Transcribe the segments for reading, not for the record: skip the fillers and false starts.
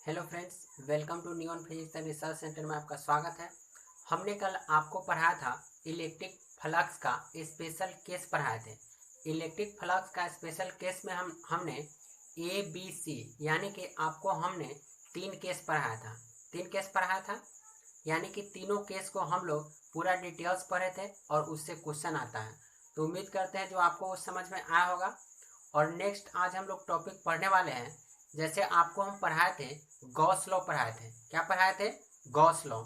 Hello friends, welcome to neon physics and research centre में आपका स्वागत है। हमने कल आपको पढ़ाया था इलेक्ट्रिक फ्लक्स का स्पेशल केस पढ़ाए थे। इलेक्ट्रिक फ्लक्स का स्पेशल केस में हमने ए बी सी यानी कि आपको हमने तीन केस पढ़ाया था। यानी कि तीनों केस को हम लोग पूरा डिटेल्स पढ़े थे और उससे क्वेश्चन आता है। तो उम्मीद करते हैं जो आपको वो समझ में आया होगा। और नेक्स्ट आज हम लोग टॉपिक पढ़ने वाले हैं। जैसे आपको हम पढ़ाए थे गॉस लॉ पढ़ाए थे। क्या पढ़ाए थे? Gauss law.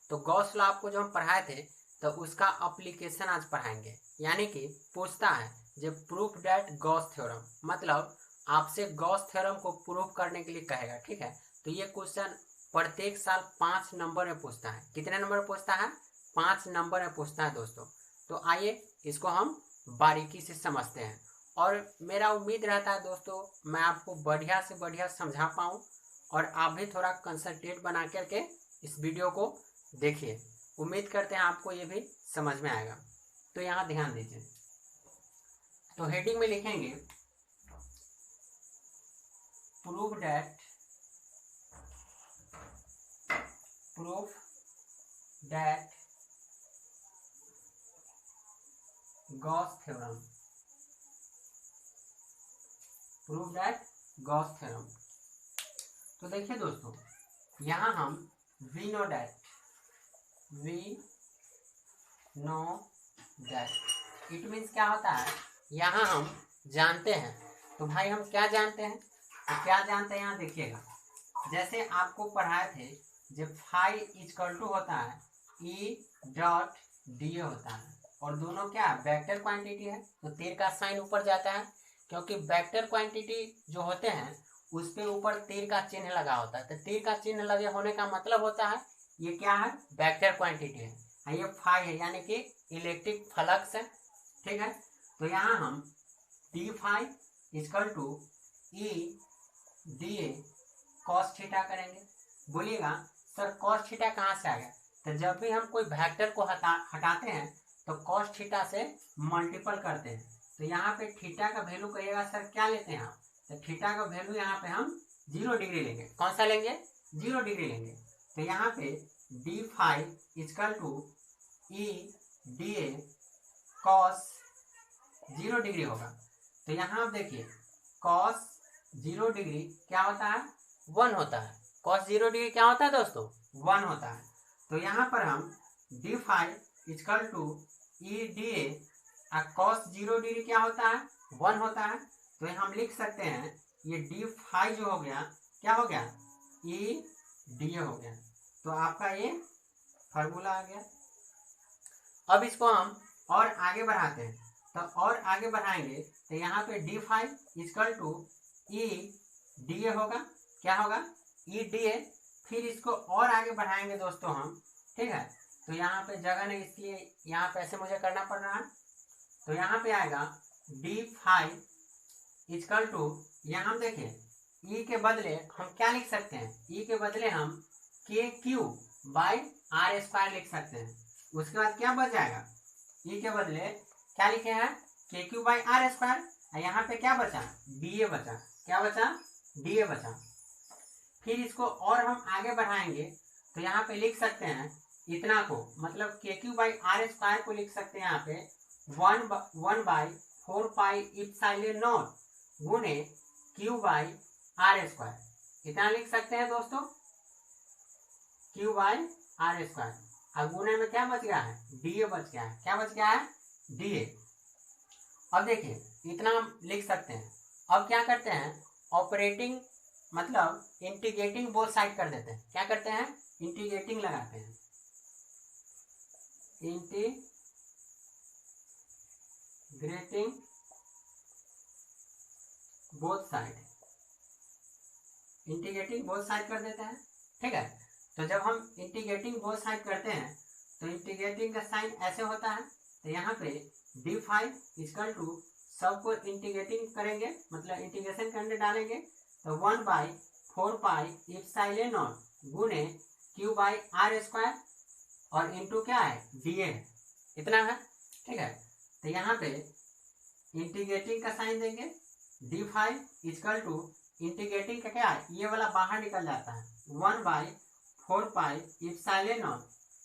तो गॉस लॉ आपको जो हम पढ़ाए थे तो उसका अप्लीकेशन आज पढ़ाएंगे। यानी कि पूछता है जो प्रूफ दैट गॉस थ्योरम, मतलब आपसे गॉस थ्योरम को प्रूफ करने के लिए कहेगा। ठीक है, तो ये क्वेश्चन प्रत्येक साल 5 नंबर में पूछता है। कितने नंबर में पूछता है? 5 नंबर में पूछता है दोस्तों। तो आइए इसको हम बारीकी से समझते हैं। और मेरा उम्मीद रहता है दोस्तों मैं आपको बढ़िया से बढ़िया समझा पाऊँ और आप भी थोड़ा कंसंट्रेट बना करके इस वीडियो को देखिए। उम्मीद करते हैं आपको ये भी समझ में आएगा। तो यहाँ ध्यान दीजिए। तो हेडिंग में लिखेंगे proof that Gauss theorem. Proof that Gauss theorem. तो देखिए दोस्तों, यहाँ हम we know that it means क्या होता है, यहाँ हम जानते हैं। तो भाई हम क्या जानते हैं? तो क्या जानते हैं यहाँ देखिएगा। जैसे आपको पढ़ाए थे जब फाई इक्वल टू होता है ई डॉट डी होता है और दोनों क्या वेक्टर क्वांटिटी है, तो तीर का साइन ऊपर जाता है क्योंकि वेक्टर क्वांटिटी जो होते हैं उस पे ऊपर तीर का चिन्ह लगा होता है। तो तीर का चिन्ह लगे होने का मतलब होता है ये क्या है? वेक्टर क्वांटिटी है। ये फाई है यानी कि इलेक्ट्रिक फ्लक्स है। ठीक है, तो यहाँ हम D phi equal to E D A cos theta करेंगे। बोलिएगा सर कॉस थीटा कहाँ से आ गया? तो जब भी हम कोई वेक्टर को हटाते हैं तो कॉस थीटा से मल्टीपल करते हैं। तो यहाँ पे थीटा का वैल्यू कहिएगा सर क्या लेते हैं आप? तो थीटा का वैल्यू यहाँ पे हम 0 डिग्री लेंगे। कौन सा लेंगे? 0 डिग्री लेंगे। तो यहाँ पे D phi equal to E D A cos 0 degree होगा। तो यहाँ आप देखिए कॉस 0 डिग्री क्या होता है? 1 होता है। कॉस 0 डिग्री क्या होता है दोस्तों? 1 होता है। तो यहाँ पर हम D phi equal to E D A cos 0 degree क्या होता है? 1 होता है। तो हम लिख सकते हैं ये डी फाइव जो हो गया क्या हो गया? ई डी ए हो गया। तो आपका ये फॉर्मूला आ गया। अब इसको हम और आगे बढ़ाते हैं। तो और आगे बढ़ाएंगे तो यहाँ पे D phi equal to E D A होगा। क्या होगा? E D A. फिर इसको और आगे बढ़ाएंगे दोस्तों हम। ठीक है, तो यहाँ पे जगह नहीं इसलिए यहाँ पे ऐसे मुझे करना पड़ रहा है। तो यहाँ पे आएगा डी फाइव इजकल टू, यहाँ हम देखें ई के बदले हम क्या लिख सकते हैं? ई के बदले हम के क्यू बाई आर स्क्वायर लिख सकते हैं। उसके बाद क्या बच जाएगा? ई के बदले क्या लिखे हैं? के क्यू बाई आर स्क्वायर। यहाँ पे क्या बचा? डी ए बचा। क्या बचा? डी ए बचा। फिर इसको और हम आगे बढ़ाएंगे तो यहाँ पे लिख सकते हैं इतना को, मतलब के क्यू बाई आर स्क्वायर को लिख सकते हैं यहाँ पे 1 बाई 4 पाई इप्सिलॉन नॉट गुने क्यू बाई आर स्क्वायर। इतना लिख सकते हैं दोस्तों, क्यू बाई आर स्क्वायर। और गुने में क्या बच गया है? डी ए बच गया है। क्या बच गया है? डी ए। अब देखिए इतना हम लिख सकते हैं। अब क्या करते हैं? ऑपरेटिंग मतलब इंटीग्रेटिंग बोथ साइड कर देते हैं। क्या करते हैं? इंटीग्रेटिंग लगाते हैं। Integrating both side, integrating both side कर देते हैं। ठीक है, तो जब हम इंटीग्रेटिंग बोथ साइड करते हैं तो इंटीग्रेटिंग का साइन ऐसे होता है। तो यहाँ पे डी फाइव इजकल टू सबको इंटीग्रेटिंग करेंगे, मतलब इंटीग्रेशन के अंदर डालेंगे तो 1 बाई 4 पाई इप्सिलॉन नॉट गुने क्यू बाई आर स्क्वायर और इंटू क्या है? डी ए है। इतना है। ठीक है, तो यहाँ पे इंटीग्रेटिंग का साइन देंगे D phi equal to integrating का क्या है, ये वाला बाहर निकल जाता है, 1/4 इप्सिलॉन नॉट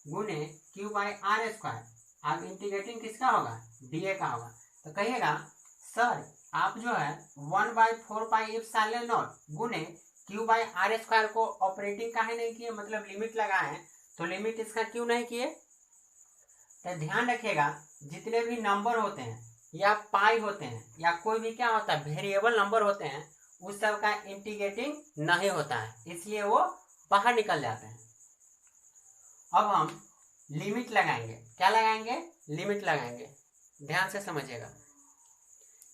गुने क्यू बाई आर स्क्वायर। अब इंटीग्रेटिंग किसका होगा, डीए का होगा। तो कहिएगा सर आप जो है 1/4 इप्सिलॉन नॉट गुने क्यू बाई आर स्क्वायर को ऑपरेटिंग काहे नहीं किए, मतलब लिमिट लगाए, तो लिमिट इसका क्यों नहीं किए। तो ध्यान रखिएगा जितने भी नंबर होते हैं या पाई होते हैं या कोई भी क्या होता है वेरिएबल नंबर होते हैं, उस सब का इंटीग्रेटिंग नहीं होता है, इसलिए वो बाहर निकल जाते हैं। अब हम लिमिट लगाएंगे, क्या लगाएंगे, लिमिट लगाएंगे। ध्यान से समझिएगा,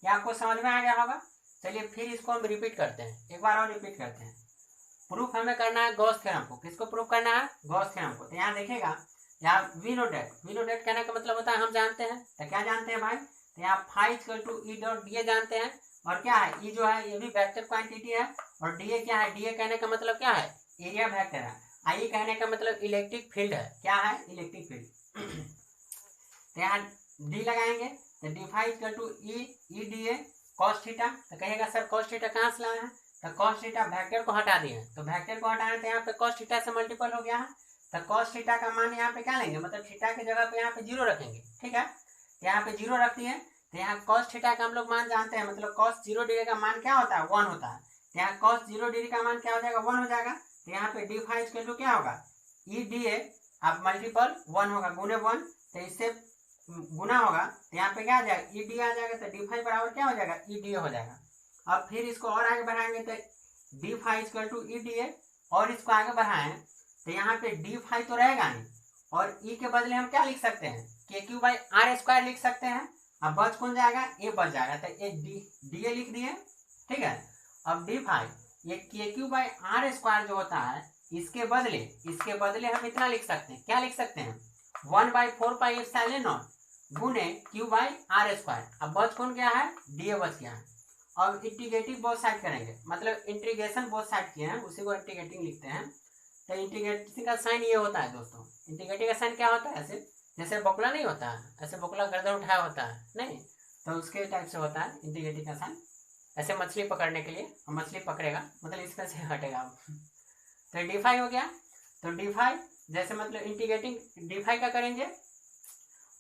ये आपको समझ में आ गया होगा। चलिए फिर इसको हम रिपीट करते हैं, एक बार और रिपीट करते हैं। प्रूफ हमें करना है गॉस थ्योरम को। किसको प्रूफ करना है, गॉस थ्योरम को। तो यहाँ देखिएगा, यहाँ वी नो डेट कहने का मतलब होता है हम जानते हैं। तो क्या जानते हैं भाई, तो यहाँ phi equal to E dot D A जानते हैं। और क्या है, ई जो है ये भी वेक्टर क्वांटिटी है, और डी ए क्या है, डी ए कहने का मतलब क्या है, एरिया वेक्टर है। आई कहने का मतलब इलेक्ट्रिक फील्ड है, क्या है, इलेक्ट्रिक फील्ड। तो यहाँ डी लगाएंगे, तो D phi equal to E D A cos theta. तो कहेगा सर कॉस थीटा कहाँ से लाए हैं, तो कॉस थीटा वेक्टर को हटा दिए, तो वेक्टर को हटाए तो यहाँ पे कॉस थीटा से मल्टीपल हो गया है। तो कॉस थीटा का मान यहाँ पे क्या लेंगे, मतलब थीटा की जगह पे यहाँ पे 0 रखेंगे, ठीक है। तो यहाँ पे 0 रख दिए, तो यहाँ कॉस थीटा का हम लोग मान जानते हैं, मतलब कॉस 0 डिग्री का मान क्या होता है, 1 होता है। तो यहाँ कॉस 0 डिग्री का मान क्या हो जाएगा, 1 हो जाएगा। तो यहाँ पे डी फाई इक्वल टू क्या होगा, ई डी ए, अब मल्टीपल 1 होगा, गुने 1, तो इससे गुना होगा, तो यहाँ पे क्या आ जाएगा, ई डी आ जाएगा। तो डी फाई बराबर क्या हो जाएगा, ई डी ए हो जाएगा। अब फिर इसको और आगे बढ़ाएंगे, तो D phi equal to E D A, और इसको आगे बढ़ाएं तो यहाँ पे डी फाई तो रहेगा नहीं, और ई के बदले हम क्या लिख सकते हैं, के क्यू बाई आर स्क्वायर लिख सकते हैं। अब बच कौन जाएगा, ए बच जाएगा, तो ए डी ए लिख दिए, ठीक है। अब डी फाई ये के क्यू बाई आर स्क्वायर जो होता है, इसके बदले हम इतना लिख सकते हैं, क्या लिख सकते हैं, 1/4 इप्सिलॉन नॉट गुने क्यू बाई आर स्क्वायर। अब बच कौन गया है, डी ए बच गया है। अब इंटीग्रेटिव बोथ साइड करेंगे, मतलब इंटीग्रेशन बोथ साइड किए हैं, उसी को इंटीग्रेटिंग लिखते हैं। तो इंटीग्रेटिंग का साइन ये होता है दोस्तों, इंटीग्रेटिंग का साइन क्या होता है, ऐसे जैसे बकुला नहीं होता है, ऐसे बकुला गर्दन उठाया होता है नहीं, तो उसके टाइप से होता है इंटीग्रेटिंग का साइन। ऐसे मछली पकड़ने के लिए, मछली पकड़ेगा मतलब इसमें से हटेगा। तो डी फाई हो गया, तो डी फाई जैसे मतलब इंटीग्रेटिंग डी फाई का करेंगे,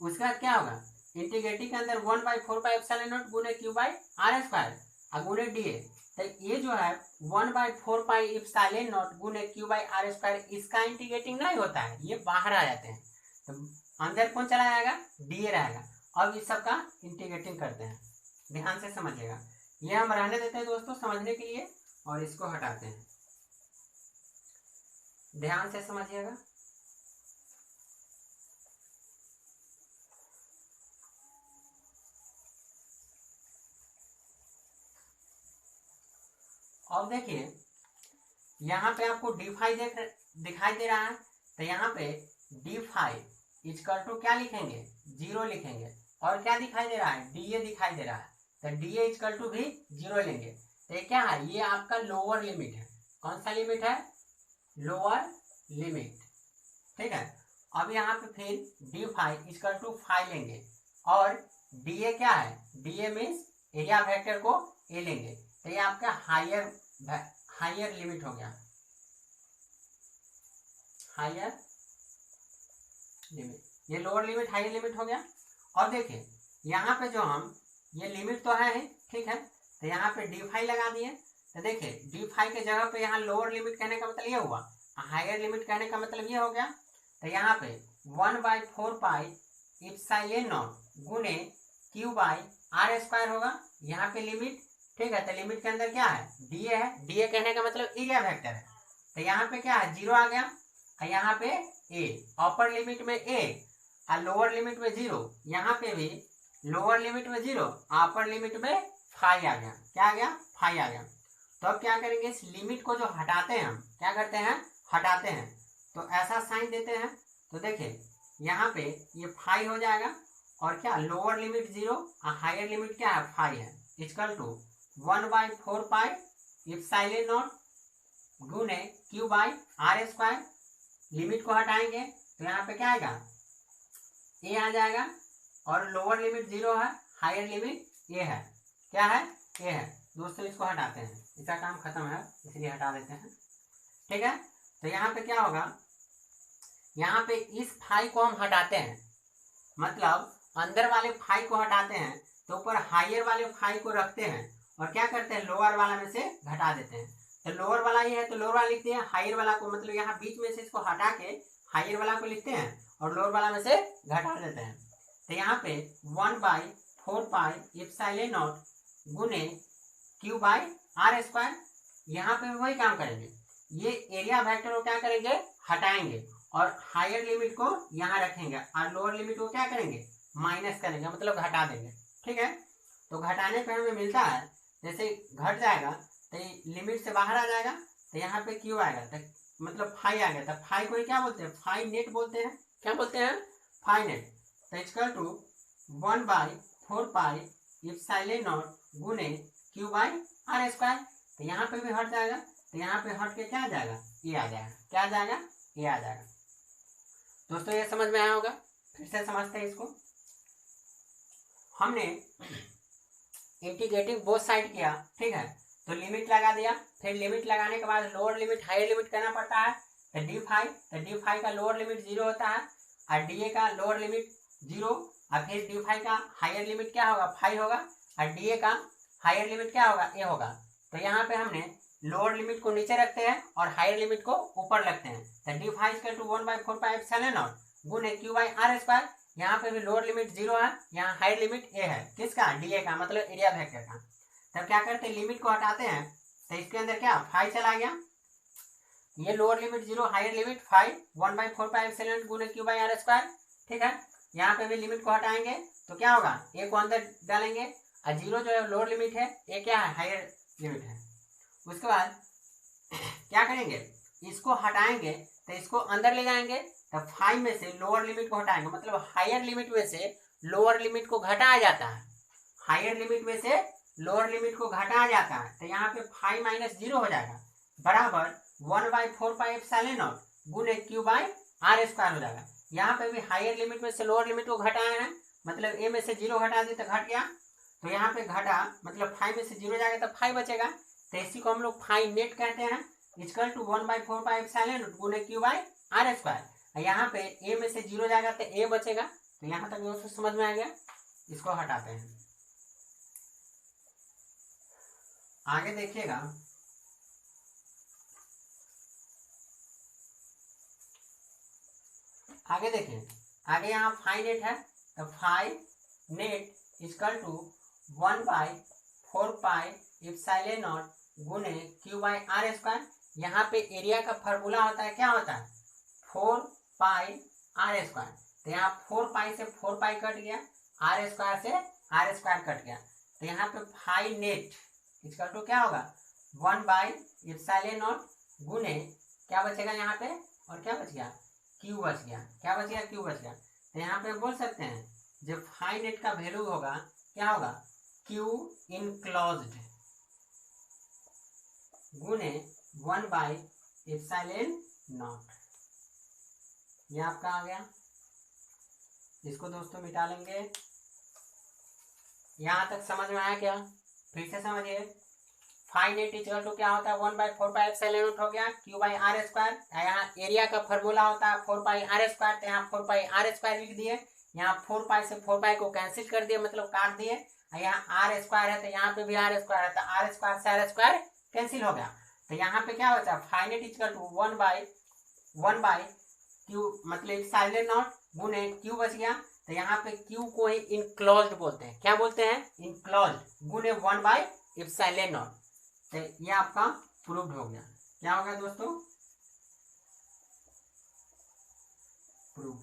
उसका क्या होगा, इंटीग्रेटिंग के अंदर 1/4 एप्सिलॉन नॉट गुने क्यू बाई आर स्क्वायर गुने डी ए। तो ये जो है 1/4 इप्सिलॉन नॉट गुने क्यू बाई आर स्क्वायर, इसका इंटीग्रेटिंग नहीं होता है, ये बाहर आ जाते हैं, तो अंदर कौन चला जाएगा, डी ए रहेगा। अब इस सब का इंटीग्रेटिंग करते हैं, ध्यान से समझिएगा। ये हम रहने देते हैं दोस्तों समझने के लिए, और इसको हटाते हैं, ध्यान से समझिएगा। अब देखिए यहाँ पे आपको डी फाई दिखाई दे रहा है, तो यहाँ पे डी फाई इक्वल टू क्या लिखेंगे, 0 लिखेंगे, और क्या दिखाई दे रहा है, डी ए दिखाई दे रहा है, तो डी ए इक्वल टू भी 0 लेंगे। तो ये क्या है, ये आपका लोअर लिमिट है, कौन सा लिमिट है, लोअर लिमिट, ठीक है। अब यहाँ पे फिर D phi equal to phi लेंगे, और डी ए क्या है, D A means area vector को ए लेंगे, तो ये आपका हायर लिमिट हो गया, हायर लिमिट, ये लोअर लिमिट हायर लिमिट हो गया। और देखिए यहाँ पे जो हम ये लिमिट तो है ठीक है, तो यहाँ पे डी फाई लगा दिए, तो देखिए डी फाई के जगह पे यहाँ लोअर लिमिट कहने का मतलब ये हुआ, हायर लिमिट कहने का मतलब ये हो गया। तो यहाँ पे 1/4 इप्सिलॉन नॉट गुने क्यू बाई आर स्क्वायर होगा, यहाँ पे लिमिट, ठीक है। तो लिमिट के अंदर क्या है, डी ए है, डी ए कहने का मतलब एरिया वेक्टर है, तो यहाँ पे क्या है, 0 आ गया, और यहाँ पे ए, अपर लिमिट में ए और लोअर लिमिट में 0, यहाँ पे भी लोअर लिमिट में 0, अपर लिमिट में फाई आ गया, क्या आ गया, फाई आ गया। तो अब क्या करेंगे, इस लिमिट को जो हटाते हैं हम, क्या करते हैं, हटाते हैं, तो ऐसा साइन देते हैं। तो देखिए यहाँ पे ये फाई हो जाएगा, और क्या लोअर लिमिट 0 और हायर लिमिट क्या है, फाई है, इक्वल टू 1/4 इप्सिलॉन नॉट गुने Q by R square. Limit को हटाएंगे तो यहाँ पे क्या आएगा, ए आ जाएगा, और लोअर लिमिट 0 है, हायर लिमिट ए है, क्या है, ए है, दोस्तों इसको हटाते हैं, इसका काम खत्म है इसलिए हटा देते हैं। ठीक है, तो यहाँ पे क्या होगा, यहाँ पे इस फाई को हम हटाते हैं, मतलब अंदर वाले फाई को हटाते हैं तो ऊपर हायर वाले फाई को रखते हैं और क्या करते हैं, लोअर वाला में से घटा देते हैं। तो लोअर वाला ये है तो लोअर वाला लिखते हैं, हायर वाला को मतलब यहाँ बीच में से इसको हटा के हायर वाला को लिखते हैं और लोअर वाला में से घटा देते हैं। तो यहाँ पे 1/4 एप्सिलॉन नॉट गुने क्यू बाई आर स्क्वायर, यहाँ पे वही काम करेंगे, ये एरिया वेक्टर को क्या करेंगे, हटाएंगे और हायर लिमिट को यहाँ रखेंगे और लोअर लिमिट को क्या करेंगे, माइनस करेंगे, मतलब घटा देंगे। ठीक है, तो घटाने पे हमें मिलता है, जैसे घट जाएगा तो लिमिट से बाहर आ जाएगा तो यहाँ पे क्यू आएगा, तो मतलब फाई आ गया, तो फाई को क्या बोलते हैं, फाई नेट बोलते हैं। क्या बोलते हैं, फाई नेट। तो इक्वल टू 1/4 एप्सिलॉन नॉट गुने क्यू बाई आर स्क्वायर। तो यहाँ पे भी हट जाएगा, तो यहाँ पे हट के क्या आ जाएगा, ये आ जाएगा, क्या आ जाएगा, ये आ जाएगा। दोस्तों ये समझ में आया होगा, फिर से समझते हैं इसको। हमने इंटीग्रेटिंग बोथ साइड किया, ठीक है, तो लिमिट लगा दिया, फिर लिमिट लगाने के बाद लोअर लिमिट हायर लिमिट करना पड़ता है, तो डी फाई का लोअर लिमिट 0 होता है और डी ए का लोअर लिमिट 0 और फिर डी फाई का हायर लिमिट क्या होगा, 5 होगा और डी ए का हायर लिमिट क्या होगा, ए होगा। तो यहाँ पे हमने लोअर लिमिट को नीचे रखते हैं और हायर लिमिट को ऊपर रखते हैं, तो D phi equal to 1/4 epsilon naught गुने क्यू बाई आर स्क्वायर। यहाँ पे भी लोअर लिमिट 0 है, यहाँ हायर लिमिट ए है, किसका, डी ए का, मतलब एरिया वेक्टर का। तब क्या करते हैं, लिमिट को हटाते हैं तो इसके अंदर क्या 5 चला गया, ये lower limit 0 higher limit 5 1/4 epsilon गुने क्यू बाई आर स्क्वायर। ठीक है, यहाँ पे भी लिमिट को हटाएंगे तो क्या होगा, ए को अंदर डालेंगे और 0 जो है लोअर लिमिट है, ए क्या है, हायर लिमिट है। उसके बाद क्या करेंगे, इसको हटाएंगे तो इसको अंदर ले जाएंगे, तो 5 में से लोअर लिमिट को हटाएंगे, मतलब हायर लिमिट में से लोअर लिमिट को घटाया जाता है, हायर लिमिट में से लोअर लिमिट को घटाया जाता है। तो यहाँ पे 5 - 0 हो जाएगा बराबर 1/4 एप्सिलॉन नॉट गुने क्यू बाई आर स्क्वायर हो जाएगा। यहाँ पे भी हायर लिमिट में से लोअर लिमिट को घटाया है, मतलब ए में से 0 घटा दी तो घट गया, तो यहाँ पे घटा मतलब 5 में से 0 जाएगा तो 5 बचेगा, तो इसी को हम लोग फाई नेट कहते हैं, इक्वल टू 1/4 एप्सिलॉन गुने क्यू बाई आर स्क्वायर। यहाँ पे ए में से 0 जाएगा तो ए बचेगा। तो यहाँ तक दोस्तों समझ में आ गया, इसको हटाते हैं। आगे देखिएगा, आगे देखिए, आगे यहाँ फाई नेट है, तो phi net equal to 1/4 epsilon naught गुने क्यू बाई आर स्क्वायर। यहाँ पे एरिया का फॉर्मूला होता है, क्या होता है, 4 आर स्क्वायर। तो यहाँ 4 से 4 कट गया, आर स्क्वायर से आर स्क्वायर कट गया, तो यहाँ पे फाई नेट इसका टू क्या होगा 1/एप्सिलॉन नॉट गुने क्या बचेगा यहाँ पे, और क्या बच गया, क्यू बच गया, क्या बच गया, क्यू बच गया। तो यहाँ पे बोल सकते हैं जब फाई नेट का वैल्यू होगा क्या होगा, क्यू इनक्लोज्ड गुने 1/एप्सिलॉन नॉट। ये आपका आ गया, इसको दोस्तों मिटा लेंगे। यहाँ तक समझ में आया क्या, फिर से समझिए। फाई नेट इक्वल टू क्या होता है, 1/4 एप्सिलॉन नॉट हो गया क्यू बाई आर स्क्वायर। यहाँ एरिया का फॉर्मूला होता है 4 आर स्क्वायर, तो यहाँ 4 आर स्क्वायर लिख दिए, यहाँ 4 से 4 को कैंसिल कर दिए, मतलब काट दिए। यहाँ आर स्क्वायर है तो यहाँ पे भी आर स्क्वायर है, तो आर स्क्वायर से आर स्क्वायर कैंसिल हो गया। तो यहाँ पे क्या बचा, phi net equal to 1/1 Q मतलब एप्सिलॉन नॉट गुने क्यू बच गया। तो यहाँ पे क्यू को ही इनक्लोज्ड बोलते हैं, क्या बोलते हैं, इनक्लोज्ड गुने 1/एप्सिलॉन नॉट। तो ये आपका प्रूव्ड हो गया। क्या हो गया दोस्तों, प्रूव्ड।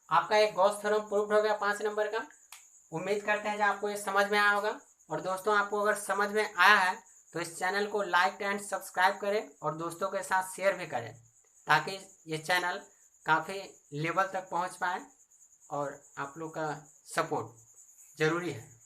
आपका एक गॉस थ्योरम प्रूव्ड हो गया 5 नंबर का। उम्मीद करते हैं कि आपको ये समझ में आया होगा। और दोस्तों आपको अगर समझ में आया है तो इस चैनल को लाइक एंड सब्सक्राइब करें और दोस्तों के साथ शेयर भी करें, ताकि ये चैनल काफ़ी लेवल तक पहुंच पाए और आप लोग का सपोर्ट ज़रूरी है।